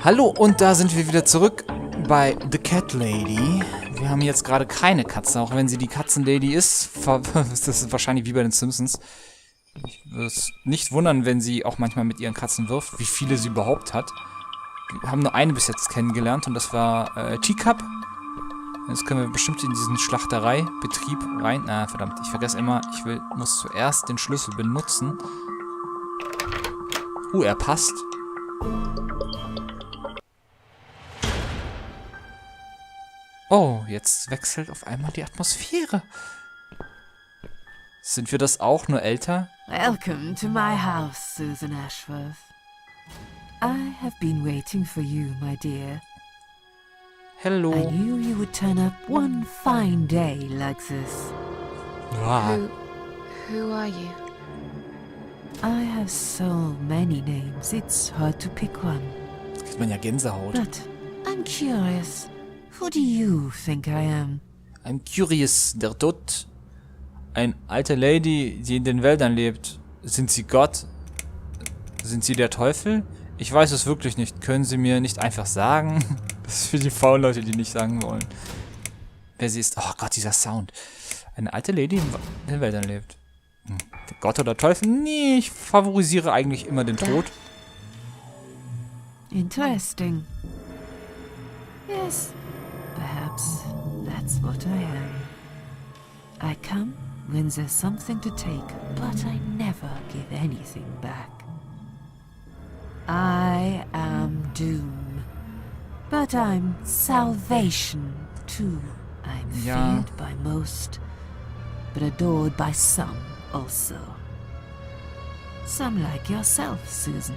Hallo, und da sind wir wieder zurück bei The Cat Lady. Wir haben jetzt gerade keine Katze, auch wenn sie die Katzenlady ist. Das ist wahrscheinlich wie bei den Simpsons. Ich würde es nicht wundern, wenn sie auch manchmal mit ihren Katzen wirft, wie viele sie überhaupt hat. Wir haben nur eine bis jetzt kennengelernt und das war Teacup. Jetzt können wir bestimmt in diesen Schlachtereibetrieb rein. Ah, verdammt, ich vergesse immer, muss zuerst den Schlüssel benutzen. Er passt. Oh, jetzt wechselt auf einmal die Atmosphäre. Sind wir das auch, nur älter? Welcome to my house, Susan Ashworth. I have been waiting for you, my dear. Hello. I knew you would turn up one fine day like this. Wow. Who are you? I have so many names, it's hard to pick one. Jetzt kriegt man ja Gänsehaut. But I'm curious, who do you think I am? I'm curious, der Tod. Eine alte Lady, die in den Wäldern lebt. Sind Sie Gott? Sind Sie der Teufel? Ich weiß es wirklich nicht. Können Sie mir nicht einfach sagen? Das ist für die faulen Leute, die nicht sagen wollen. Wer sie ist. Oh Gott, dieser Sound. Eine alte Lady in den Wäldern lebt. Gott oder Teufel? Nee, ich favorisiere eigentlich immer den Tod. Interesting. Yes, perhaps that's what I am. I come when there's something to take, but I never give anything back. I am doom, but I'm salvation too. I'm feared by most, but adored by some also. Some like yourself, Susan.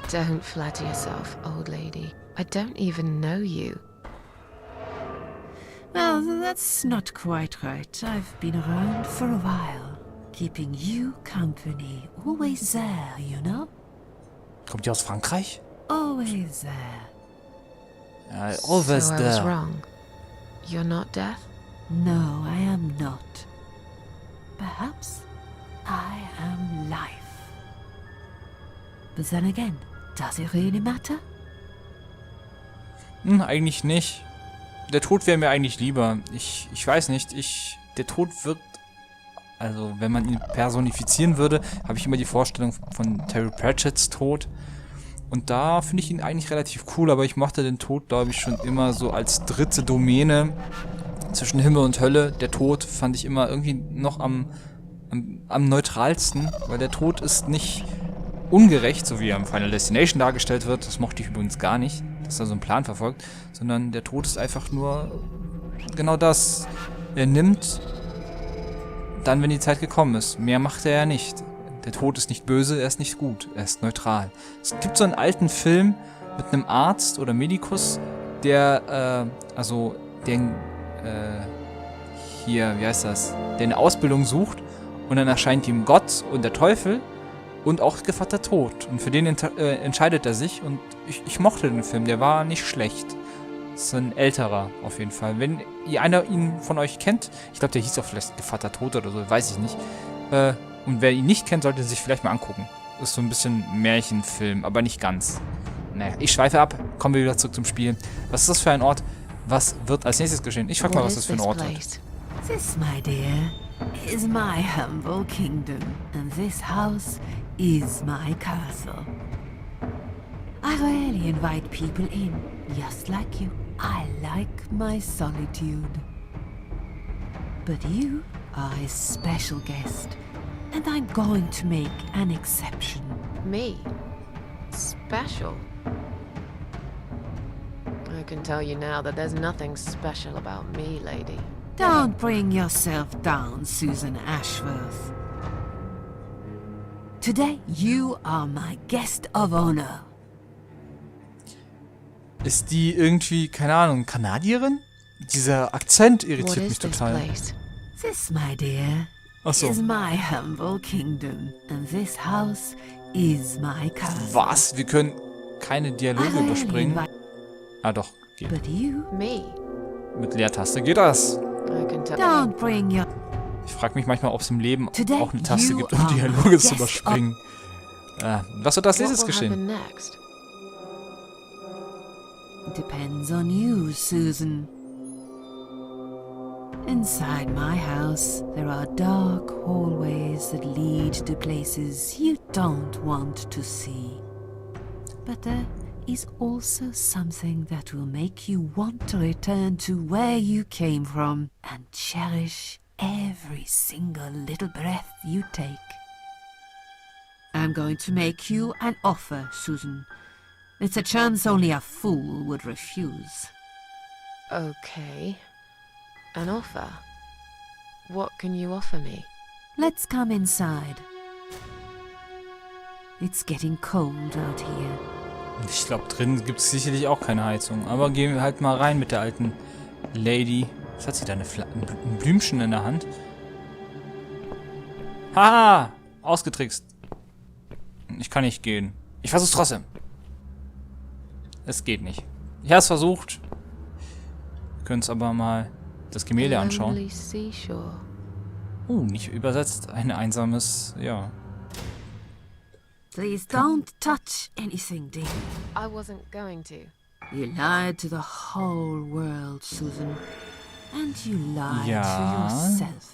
Don't flatter yourself, old lady. I don't even know you. Well, that's not quite right. I've been around for a while, keeping you company. Always there, you know? Kommt die aus Frankreich? Always there. Always so I there. was wrong. You're not deaf? No, I am not. Perhaps I am life. But then again, does it really matter? Eigentlich nicht. Der Tod wäre mir eigentlich lieber. Ich weiß nicht, der Tod wird, also wenn man ihn personifizieren würde, habe ich immer die Vorstellung von Terry Pratchetts Tod. Und da finde ich ihn eigentlich relativ cool, aber ich mochte den Tod, glaube ich, schon immer so als dritte Domäne zwischen Himmel und Hölle. Der Tod fand ich immer irgendwie noch am neutralsten, weil der Tod ist nicht ungerecht, so wie er im Final Destination dargestellt wird. Das mochte ich übrigens gar nicht, dass er so einen Plan verfolgt, sondern der Tod ist einfach nur genau das. Er nimmt dann, wenn die Zeit gekommen ist. Mehr macht er ja nicht. Der Tod ist nicht böse, er ist nicht gut, er ist neutral. Es gibt so einen alten Film mit einem Arzt oder Medikus, der, hier, wie heißt das, der eine Ausbildung sucht und dann erscheint ihm Gott und der Teufel und auch Gevatter Tod. Und für den entscheidet er sich und ich mochte den Film, der war nicht schlecht. Das ist ein älterer auf jeden Fall. Wenn einer ihn von euch kennt, ich glaube, der hieß auch vielleicht Gevatter Tod oder so, weiß ich nicht. Und wer ihn nicht kennt, sollte sich vielleicht mal angucken. Das ist so ein bisschen Märchenfilm, aber nicht ganz. Naja, ich schweife ab, kommen wir wieder zurück zum Spiel. Was ist das für ein Ort? Was wird als nächstes geschehen? Ich frag mal, was das für ein Ort wird. This, my dear, is my humble kingdom, and this house is my castle. I rarely invite people in, just like you. I like my solitude. But you are a special guest, and I'm going to make an exception. Me? Special? I can tell you now that there's nothing special about me, lady. Don't bring yourself down, Susan Ashworth. Today, you are my guest of honor. Ist die irgendwie, keine Ahnung, Kanadierin? Dieser Akzent irritiert mich total. This, my dear, Achso. is my humble kingdom, and this house is my castle. Was? Wir können keine Dialoge überspringen? Ah doch, geht. But you, Me? Mit Leertaste geht das. I can tell don't bring your... Ich frage mich manchmal, ob es im Leben Today auch eine Taste you gibt, um are Dialoge zu guest überspringen. Was wird als What nächstes will geschehen? happen next? depends on you, Susan. Inside my house, there are dark hallways that lead to places you don't want to see. But there is also something that will make you want to return to where you came from and cherish every single little breath you take. I'm going to make you an offer, Susan. It's a chance only a fool would refuse. Okay. An offer? What can you offer me? Let's come inside. It's getting cold out here. Ich glaube, drin gibt es sicherlich auch keine Heizung. Aber gehen wir halt mal rein mit der alten Lady. Was hat sie da? Ein Blümchen in der Hand? Haha! Ausgetrickst. Ich kann nicht gehen. Ich versuch's trotzdem. Es geht nicht. Ich habe es versucht. Wir können uns aber mal das Gemälde anschauen. Lonely seashore. Nicht übersetzt. Ein einsames, ja. Please don't touch anything, dear. I wasn't going to. You lied to the whole world, Susan. And you lied Ja. to yourself.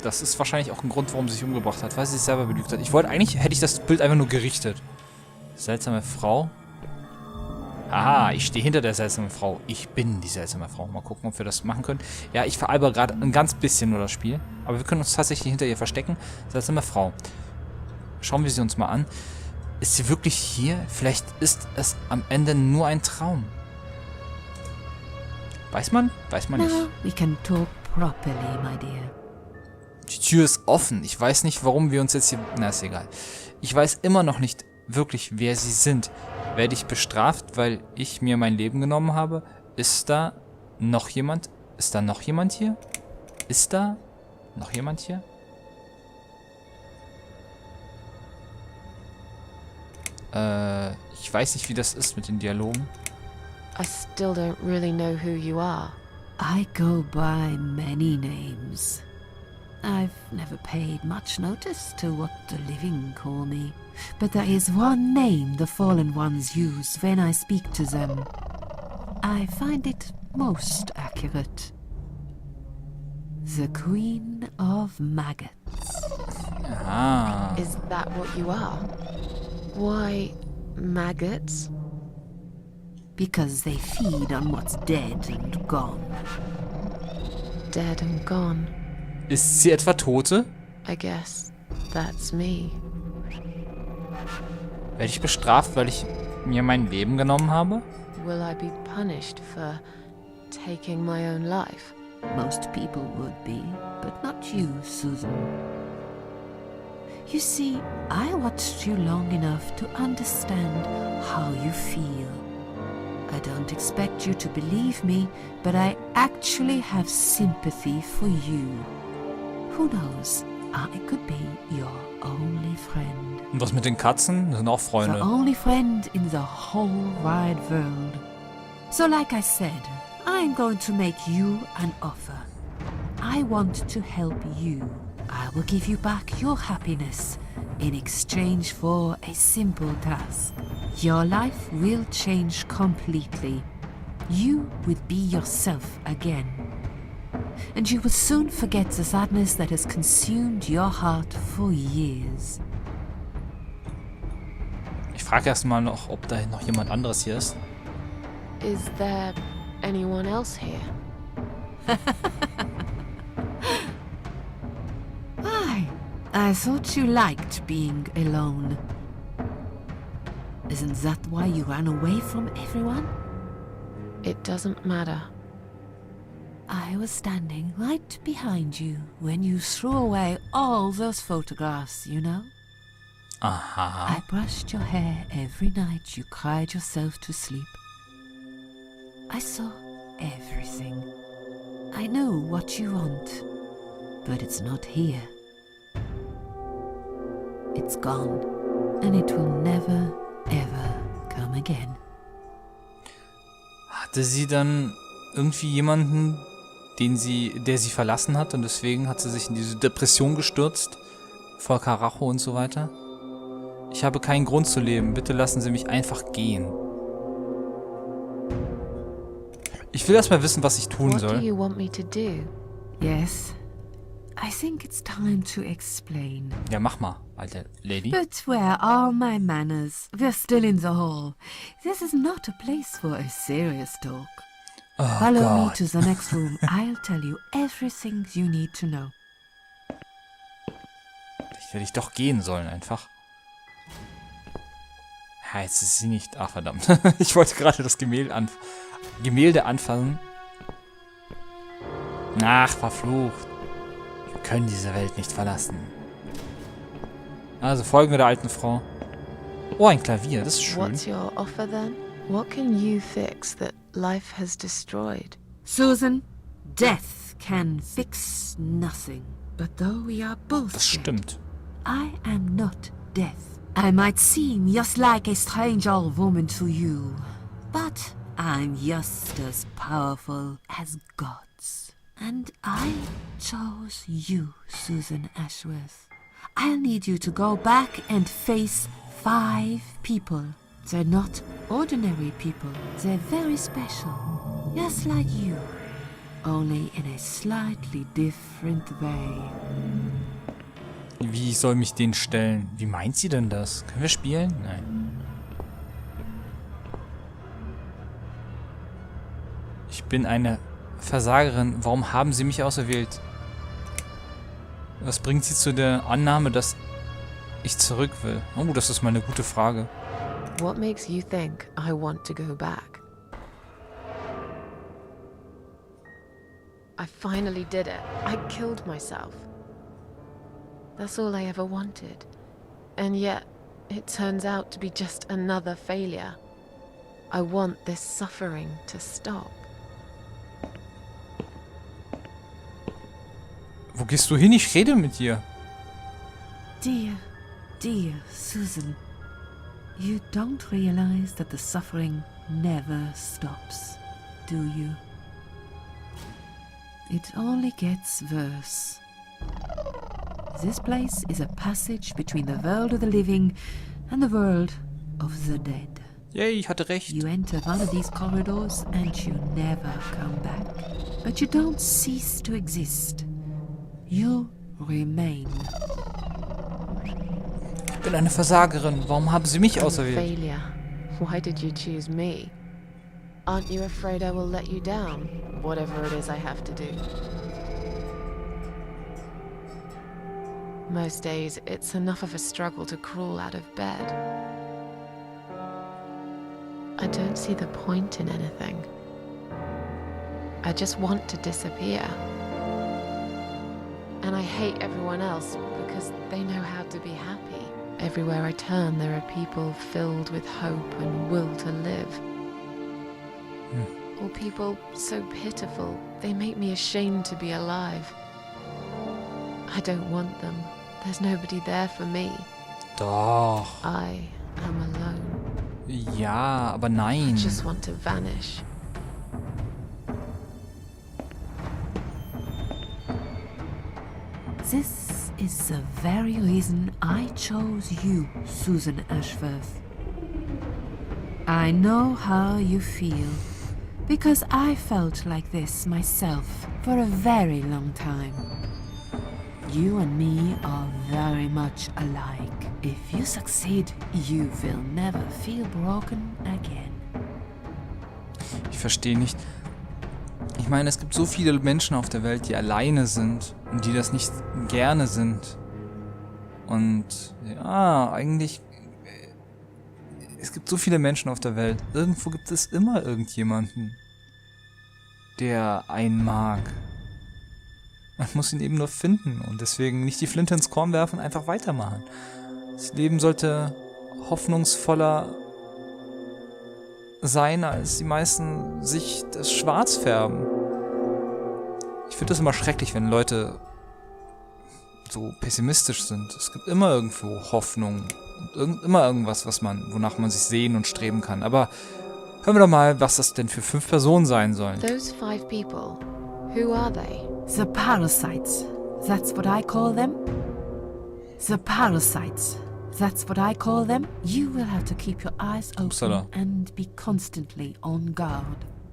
Das ist wahrscheinlich auch ein Grund, warum sie sich umgebracht hat, weil sie sich selber belügt hat. Hätte ich das Bild einfach nur gerichtet. Seltsame Frau. Aha, ich stehe hinter der seltsamen Frau. Ich bin die seltsame Frau. Mal gucken, ob wir das machen können. Ja, ich veralber gerade ein ganz bisschen nur das Spiel. Aber wir können uns tatsächlich hinter ihr verstecken. Seltsame Frau. Schauen wir sie uns mal an. Ist sie wirklich hier? Vielleicht ist es am Ende nur ein Traum. Weiß man? Weiß man nicht. Now we can talk properly, my dear. Die Tür ist offen. Ich weiß nicht, warum wir uns jetzt hier... Na, ist egal. Ich weiß immer noch nicht wirklich, wer sie sind. Werde ich bestraft, weil ich mir mein Leben genommen habe? Ist da noch jemand? Ist da noch jemand hier? Ist da noch jemand hier? Ich weiß nicht, wie das ist mit den Dialogen. I still don't really know who you are. I go by many names. I've never paid much notice to what the living call me. But there is one name the fallen ones use when I speak to them. I find it most accurate. The Queen of Maggots. Ah. Is that what you are? Why, maggots? Because they feed on what's dead and gone. Dead and gone. Ist sie etwa Tote? I guess that's me. Werde ich bestraft, weil ich mir mein Leben genommen habe? Will I be punished for taking my own life? Most people would be, but not you, Susan. You see, I watched you long enough to understand how you feel. I don't expect you to believe me, but I actually have sympathy for you. Who knows? I could be your only friend. Und was mit den Katzen? Das sind auch The Freunde. only friend in the whole wide world. So like I said, I'm going to make you an offer. I want to help you. I will give you back your happiness in exchange for a simple task. Your life will change completely. You will be yourself again. And you will soon forget the sadness that has consumed your heart for years. Ich frage erst mal noch, ob da noch jemand anderes hier ist. Is there anyone else here? I thought you liked being alone. Isn't that why you ran away from everyone? It doesn't matter. I was standing right behind you when you threw away all those photographs, you know? Aha. I brushed your hair every night you cried yourself to sleep. I saw everything. I know what you want, but it's not here. It's gone, and it will never, ever come again. Hatte sie dann irgendwie jemanden, der sie verlassen hat und deswegen hat sie sich in diese Depression gestürzt? Voll Karacho und so weiter? Ich habe keinen Grund zu leben. Bitte lassen Sie mich einfach gehen. Ich will erst mal wissen, was ich tun What do soll. you want me to do? Yes. I think it's time to explain. Ja, mach mal, alte Lady. But where are my manners? We're still in the hall. This is not a place for a serious talk. Oh Follow me Gott. to the next room. I'll tell you everything you need to know. Ich hätte ich doch gehen sollen, einfach. Ja, jetzt ist sie nicht... Ach, verdammt. Ich wollte gerade das Gemälde anfassen. Ach, verflucht. Wir können diese Welt nicht verlassen. Also, folgen wir der alten Frau. Oh, ein Klavier, das ist schön. What's your offer then? What can you fix that life has destroyed? Susan, death can fix nothing. But though we are both Das dead, stimmt. I am not death. I might seem just like a strange old woman to you, but I'm just as powerful as gods. And I chose you, Susan Ashworth. I'll need you to go back and face 5 people. They're not ordinary people. They're very special. Just like you. Only in a slightly different way. Wie soll mich den stellen? Wie meint sie denn das? Können wir spielen? Nein. Ich bin eine Versagerin. Warum haben sie mich auserwählt? Was bringt sie zu der Annahme, dass ich zurück will? Oh, das ist mal eine gute Frage. What makes you think I want to go back? I finally did it. I killed myself. That's all I ever wanted. And yet, it turns out to be just another failure. I want this suffering to stop. Wo gehst du hin? Ich rede mit dir. Dear, dear Susan, you don't realize that the suffering never stops, do you? It only gets worse. This place is a passage between the world of the living and the world of the dead. Yay, ich hatte recht. You enter one of these corridors and you never come back. But you don't cease to exist. You remain. Ich bin eine Versagerin. Warum haben sie mich I'm a auserwählt? failure. Why did you choose me? Aren't you afraid I will let you down, whatever it is I have to do? Most days, it's enough of a struggle to crawl out of bed. I don't see the point in anything. I just want to disappear. And I hate everyone else because they know how to be happy. Everywhere I turn, there are people filled with hope and will to live. All people so pitiful, they make me ashamed to be alive. I don't want them. There's nobody there for me. Doch. I am alone. Ja, aber I nein. just want to vanish. This is the very reason I chose you, Susan Ashworth. I know how you feel, because I felt like this myself for a very long time. You and me are very much alike. If you succeed, you will never feel broken again. Ich verstehe nicht. Ich meine, es gibt so viele Menschen auf der Welt, die alleine sind und die das nicht gerne sind. Und ja, eigentlich... Es gibt so viele Menschen auf der Welt. Irgendwo gibt es immer irgendjemanden, der einen mag. Man muss ihn eben nur finden und deswegen nicht die Flinte ins Korn werfen, einfach weitermachen. Das Leben sollte hoffnungsvoller sein, als die meisten sich das schwarz färben. Ich finde das immer schrecklich, wenn Leute so pessimistisch sind. Es gibt immer irgendwo Hoffnung und immer irgendwas, wonach man sich sehnen und streben kann. Aber hören wir doch mal, was das denn für 5 Personen sein sollen. Those 5 people, who are they? The parasites, that's what I call them. The parasites, that's what I call them. You will have to keep your eyes open Upsala. and be constantly on guard.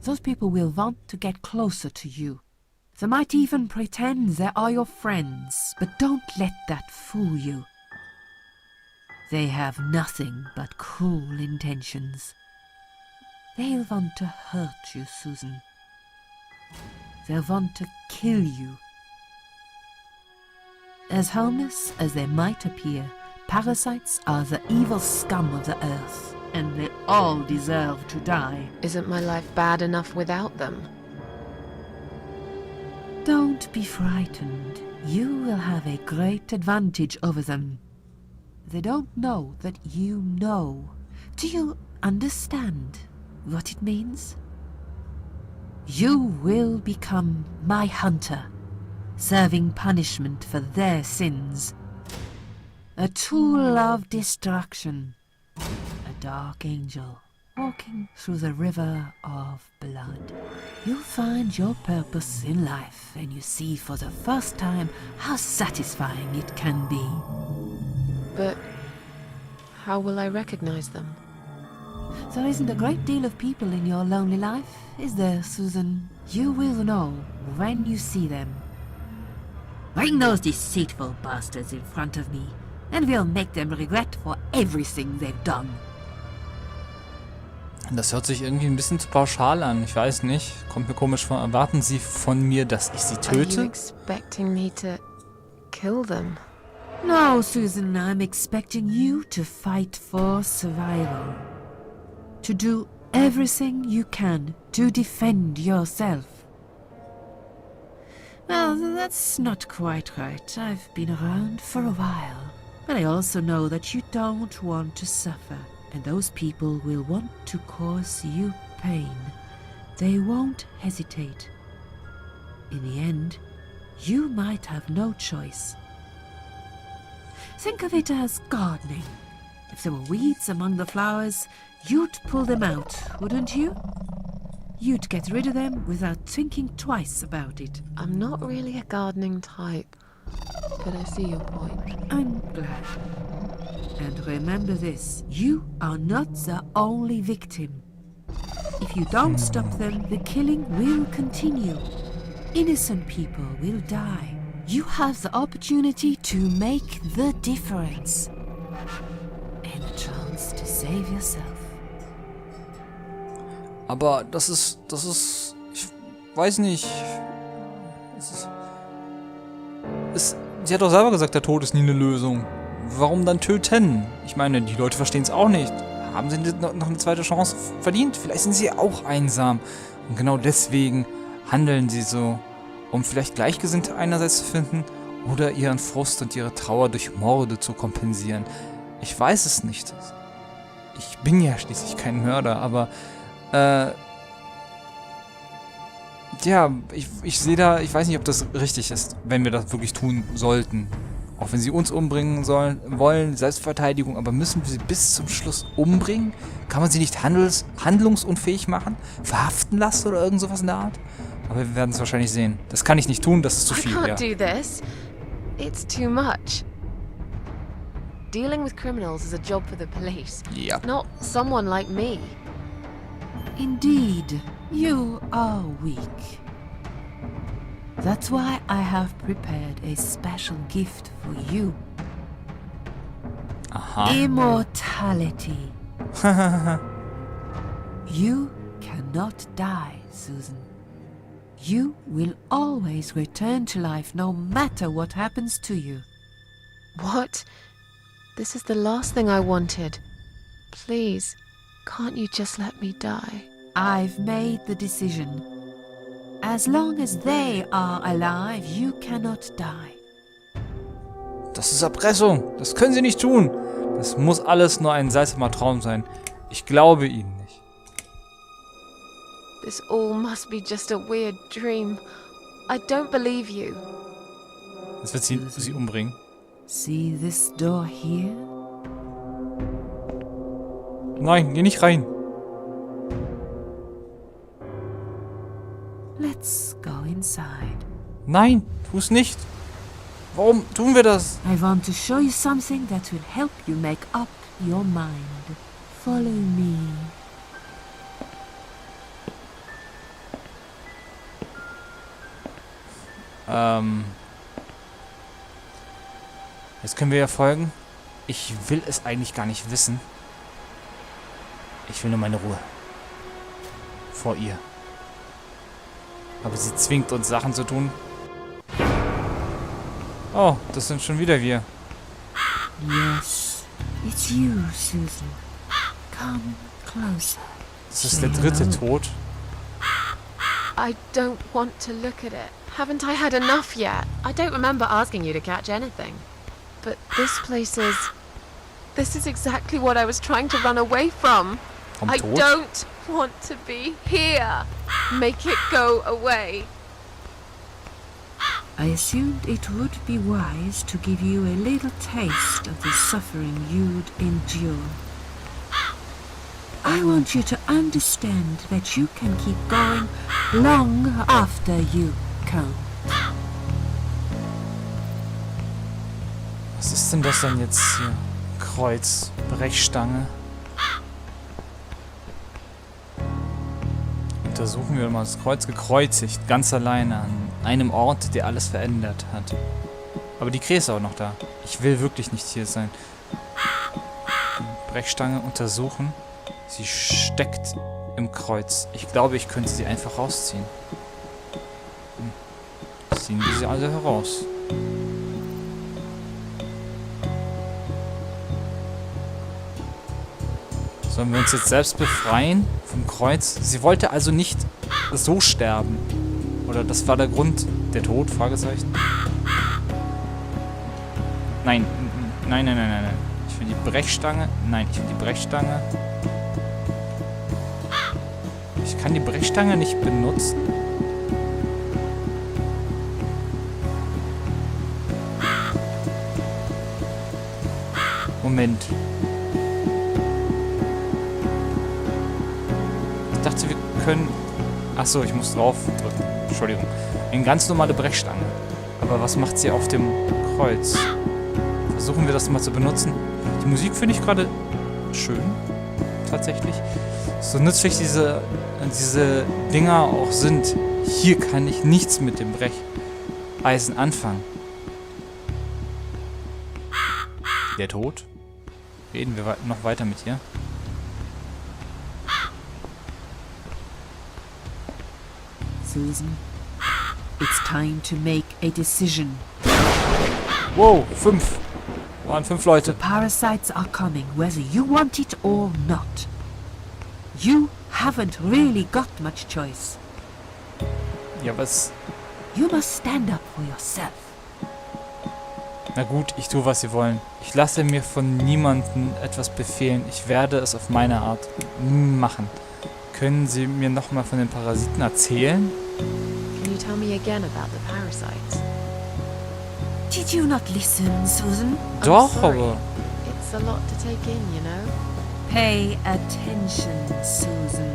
those people will want to get closer to you. They might even pretend they are your friends, but don't let that fool you. They have nothing but cruel intentions. They'll want to hurt you, Susan. They'll want to kill you. As harmless as they might appear, parasites are the evil scum of the earth, and they all deserve to die. Isn't my life bad enough without them? Don't be frightened. You will have a great advantage over them. They don't know that you know. Do you understand what it means? You will become my hunter, serving punishment for their sins. A tool of destruction. A dark angel walking through the river of blood. You'll find your purpose in life, and you see for the first time how satisfying it can be. But how will I recognize them? There isn't a great deal of people in your lonely life, is there, Susan? You will know when you see them. Bring those deceitful bastards in front of me, and we'll make them regret for everything they've done. Das hört sich irgendwie ein bisschen zu pauschal an. Ich weiß nicht. Kommt mir komisch vor. Erwarten Sie von mir, dass ich Sie Are you töte? expecting me to kill them? No, Susan, I'm expecting you to fight for survival. To do everything you can to defend yourself. Well, that's not quite right. I've been around for a while. But I also know that you don't want to suffer. And those people will want to cause you pain. They won't hesitate. In the end, you might have no choice. Think of it as gardening. If there were weeds among the flowers, you'd pull them out, wouldn't you? You'd get rid of them without thinking twice about it. I'm not really a gardening type, but I see your point. I'm glad. And remember this, you are not the only victim. If you don't stop them, the killing will continue. Innocent people will die. You have the opportunity to make the difference. And a chance to save yourself. Aber das ist, ich weiß nicht. Sie hat doch selber gesagt, der Tod ist nie eine Lösung. Warum dann töten? Ich meine, die Leute verstehen es auch nicht. Haben sie noch eine zweite Chance verdient? Vielleicht sind sie auch einsam. Und genau deswegen handeln sie so, um vielleicht Gleichgesinnte einerseits zu finden oder ihren Frust und ihre Trauer durch Morde zu kompensieren. Ich weiß es nicht. Ich bin ja schließlich kein Mörder, aber ja, ich sehe da, ich weiß nicht, ob das richtig ist, wenn wir das wirklich tun sollten. Auch wenn sie uns umbringen wollen, Selbstverteidigung, aber müssen wir sie bis zum Schluss umbringen? Kann man sie nicht handlungsunfähig machen? Verhaften lassen oder irgend sowas in der Art? Aber wir werden es wahrscheinlich sehen. Das kann ich nicht tun, das ist zu viel, I ja. can't do this. It's too much. Dealing with criminals is a job for the police, Ja. not someone like me. Indeed, you are weak. That's why I have prepared a special gift for you. Aha. Immortality. You cannot die, Susan. You will always return to life no matter what happens to you. What? This is the last thing I wanted. Please, can't you just let me die? I've made the decision. As long as they are alive, you cannot die. Das ist Erpressung. Das können sie nicht tun. Das muss alles nur ein seltsamer Traum sein. Ich glaube ihnen nicht. This all must be just a weird dream. I don't believe you. Jetzt wird sie umbringen. See this door here? Nein, geh nicht rein. Let's go inside. Nein, tu es nicht. Warum tun wir das? I want to show you something that will help you make up your mind. Follow me. Jetzt können wir ja folgen. Ich will es eigentlich gar nicht wissen. Ich will nur meine Ruhe. Vor ihr. Aber sie zwingt uns Sachen zu tun. Oh, das sind schon wieder wir. Yes, it's you, Susan. Come closer. Das ist der dritte Tod. I don't want to look at it. Haven't I had enough yet? I don't remember asking you to catch anything. But this place is... This is exactly what I was trying to run away from. Vom I Tod? don't want to be here. Make it go away. I assumed it would be wise to give you a little taste of the suffering you'd endure. I want you to understand that you can keep going long after you come. Was ist denn das denn jetzt hier? Kreuz, Brechstange. Untersuchen wir mal das Kreuz. Gekreuzigt, ganz alleine an einem Ort, der alles verändert hat. Aber die Krähe ist auch noch da. Ich will wirklich nicht hier sein. Brechstange untersuchen. Sie steckt im Kreuz. Ich glaube, ich könnte sie einfach rausziehen. Ziehen wir sie alle heraus. Sollen wir uns jetzt selbst befreien vom Kreuz? Sie wollte also nicht so sterben. Oder das war der Grund, der Tod? Fragezeichen. Nein, nein, nein, nein, nein, nein. Ich will die Brechstange. Nein, ich will die Brechstange. Ich kann die Brechstange nicht benutzen. Moment. Ich dachte, wir können... Achso, ich muss drauf drücken. Entschuldigung. Eine ganz normale Brechstange. Aber was macht sie auf dem Kreuz? Versuchen wir das mal zu benutzen. Die Musik finde ich gerade schön. Tatsächlich. So nützlich diese Dinger auch sind. Hier kann ich nichts mit dem Brecheisen anfangen. Der Tod? Reden wir noch weiter mit ihr. Susan, it's time to make a decision. Wow, 5. Waren 5 Leute. The parasites are coming, whether you want it or not. You haven't really got much choice. Ja, was... You must stand up for yourself. Na gut, ich tue, was sie wollen. Ich lasse mir von niemandem etwas befehlen. Ich werde es auf meine Art machen. Können Sie mir nochmal von den Parasiten erzählen? Can you tell me again about the parasites? Did you not listen, Susan? Doch, sorry. aber... It's a lot to take in, you know? Pay attention, Susan.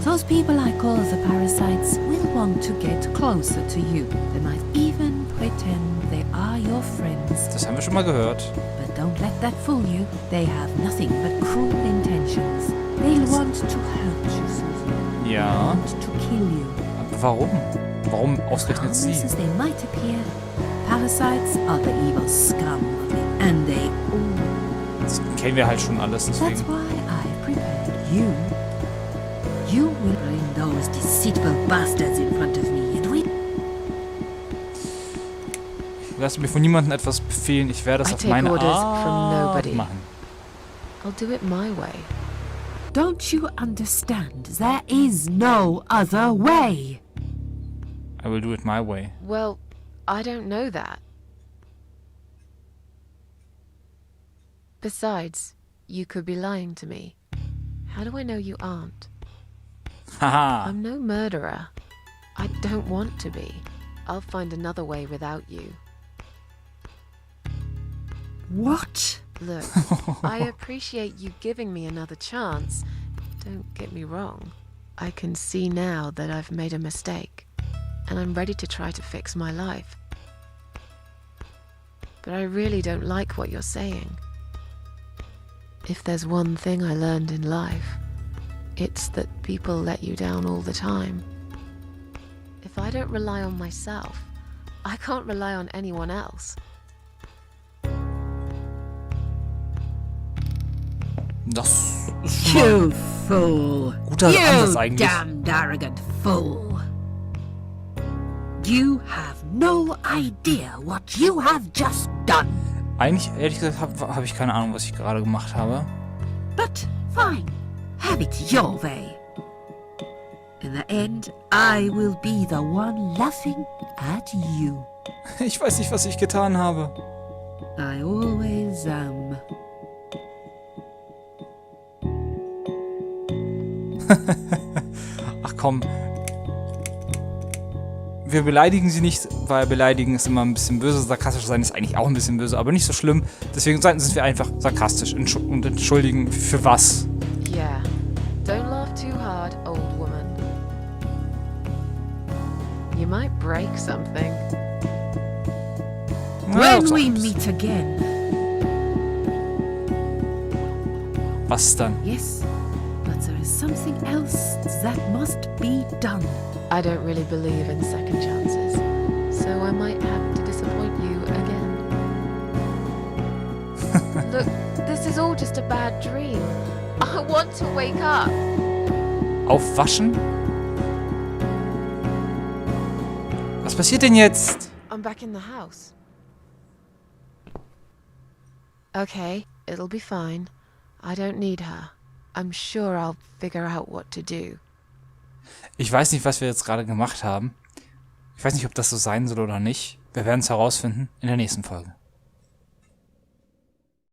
Those people I call the parasites will want to get closer to you. They might even pretend they are your friends. Das haben wir schon mal gehört. But don't let that fool you. They have nothing but cruel intentions. They'll want to hurt you, Susan. Ja. Want to kill you. Aber warum? Warum ausgerechnet sie? Harmless as they might appear, parasites are the evil scum of the... And they all... Das kennen wir halt schon alles, That's deswegen. why I prepared you. You will bring those deceitful bastards in front of me, and we... Ich lasse mir von niemandem etwas befehlen. Ich werde es I auf take meine orders from Art nobody. machen. I'll do it my way. Don't you understand? There is no other way. I will do it my way. Well, I don't know that. Besides, you could be lying to me. How do I know you aren't? Haha. I'm no murderer. I don't want to be. I'll find another way without you. What? Look, I appreciate you giving me another chance. Don't get me wrong. I can see now that I've made a mistake, and I'm ready to try to fix my life. But I really don't like what you're saying. If there's one thing I learned in life, it's that people let you down all the time. If If I don't rely on myself, I can't rely on anyone else. Das ist schon mal You fool! guter Ansatz You eigentlich. damned arrogant fool! You have no idea what you have just done. Eigentlich, ehrlich gesagt, hab ich keine Ahnung, was ich gerade gemacht habe. But fine, have it your way. In the end, I will be the one laughing at you. Ich weiß nicht, was ich getan habe. I always am. Ach komm. Wir beleidigen sie nicht, weil beleidigen ist immer ein bisschen böse. Sarkastisch sein ist eigentlich auch ein bisschen böse, aber nicht so schlimm. Deswegen sind wir einfach sarkastisch und entschuldigen für was. Yeah. Don't laugh too hard, old woman. You might break something. Ja, When so. we meet again. Was dann? Yes, but there is something else that must be done. I don't really believe in second chances, so I might have to disappoint you again. Look, this is all just a bad dream. I want to wake up. Aufwaschen? Was passiert denn jetzt? I'm back in the house. Okay, it'll be fine. I don't need her. I'm sure I'll figure out what to do. Ich weiß nicht, was wir jetzt gerade gemacht haben. Ich weiß nicht, ob das so sein soll oder nicht. Wir werden es herausfinden in der nächsten Folge.